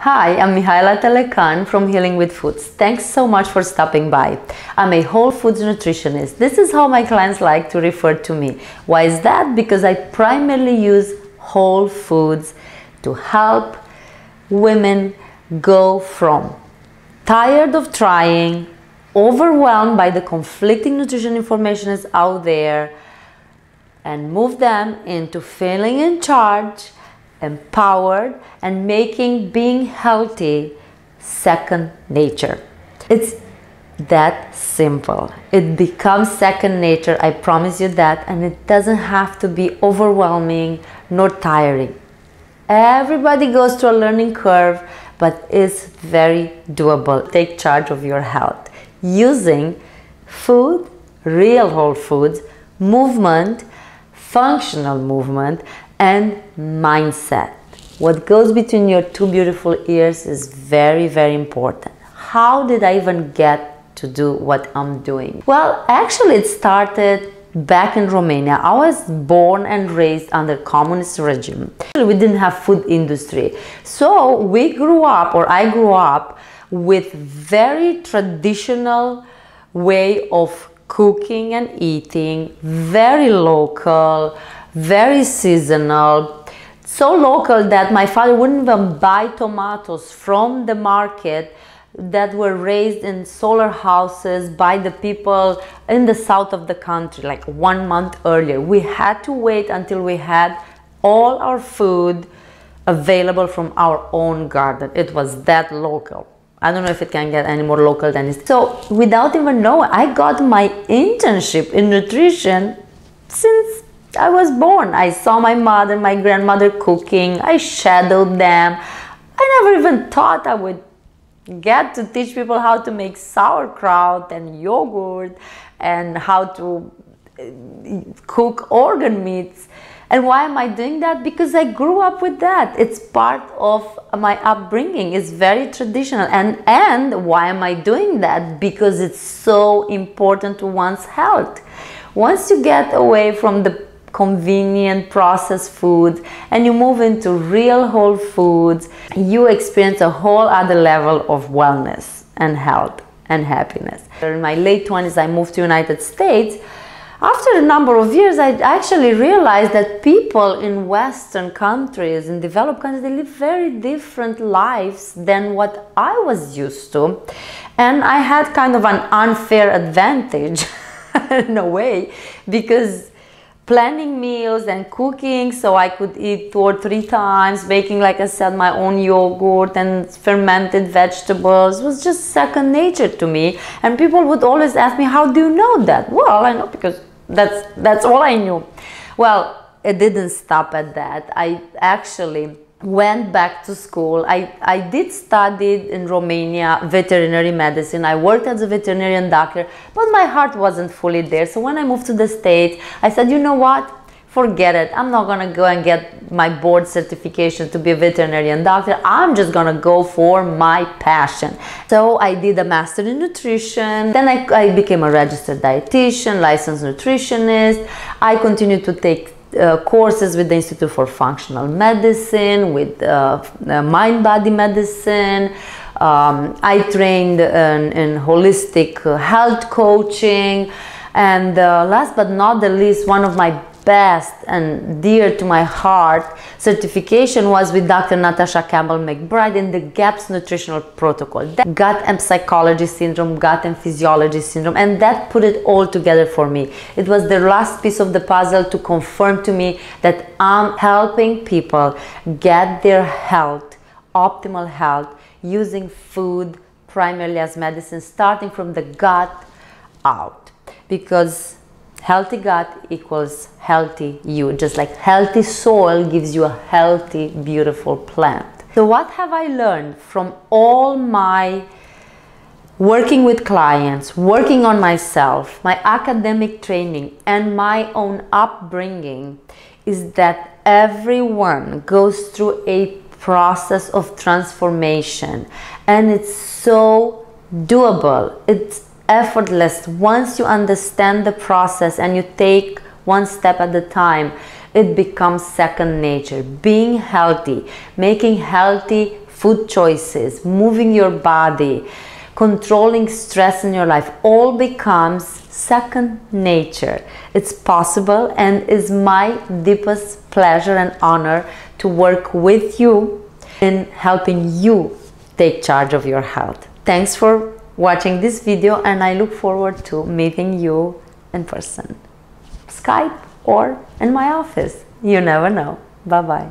Hi, I'm Mihaela Telecan from Healing with Foods. Thanks so much for stopping by. I'm a whole foods nutritionist. This is how my clients like to refer to me. Why is that? Because I primarily use whole foods to help women go from tired of trying, overwhelmed by the conflicting nutrition information is out there, and move them into feeling in charge, empowered, and making being healthy second nature. It's that simple. It becomes second nature, I promise you that, and it doesn't have to be overwhelming nor tiring. Everybody goes through a learning curve, but it's very doable. Take charge of your health using food, real whole foods, movement, functional movement, and mindset. What goes between your two beautiful ears is very, very important. How did I even get to do what I'm doing? Well, actually it started back in Romania. I was born and raised under communist regime. We didn't have food industry. So we grew up, or I grew up, with very traditional way of cooking and eating, very local, very seasonal, so local that my father wouldn't even buy tomatoes from the market that were raised in solar houses by the people in the south of the country, like 1 month earlier. We had to wait until we had all our food available from our own garden. It was that local. I don't know if it can get any more local than this. So without even knowing, I got my internship in nutrition since I was born. I saw my mother, my grandmother cooking. I shadowed them. I never even thought I would get to teach people how to make sauerkraut and yogurt and how to cook organ meats. And why am I doing that? Because I grew up with that. It's part of my upbringing. It's very traditional. And why am I doing that? Because it's so important to one's health. Once you get away from the convenient processed foods and you move into real whole foods, you experience a whole other level of wellness and health and happiness. In my late 20s, I moved to United States. After a number of years, I actually realized that people in Western countries, in developed countries, they live very different lives than what I was used to. And I had kind of an unfair advantage in a way, because planning meals and cooking so I could eat 2 or 3 times, making, like I said, my own yogurt and fermented vegetables was just second nature to me. And people would always ask me, how do you know that? Well, I know because that's all I knew. Well, it didn't stop at that. I actually went back to school. I did study in Romania veterinary medicine. I worked as a veterinarian doctor, but my heart wasn't fully there. So when I moved to the States, I said, you know what? Forget it. I'm not gonna go and get my board certification to be a veterinarian doctor. I'm just gonna go for my passion. So I did a master in nutrition. Then I became a registered dietitian, licensed nutritionist. I continued to take courses with the Institute for Functional Medicine, with mind-body medicine. I trained in holistic health coaching. And last but not the least, one of my best and dear to my heart certification was with Dr. Natasha Campbell McBride in the GAPS nutritional protocol. Gut and psychology syndrome, gut and physiology syndrome, and that put it all together for me. It was the last piece of the puzzle to confirm to me that I'm helping people get their health, optimal health, using food primarily as medicine, starting from the gut out. Because healthy gut equals healthy you, just like healthy soil gives you a healthy, beautiful plant. So what have I learned from all my working with clients, working on myself, my academic training, and my own upbringing is that everyone goes through a process of transformation, and it's so doable. It's effortless once you understand the process and you take one step at a time. It becomes second nature. Being healthy, making healthy food choices, moving your body, controlling stress in your life, all becomes second nature. It's possible, and is my deepest pleasure and honor to work with you in helping you take charge of your health. Thanks for watching this video, and I look forward to meeting you in person, Skype or in my office. You never know. Bye-bye.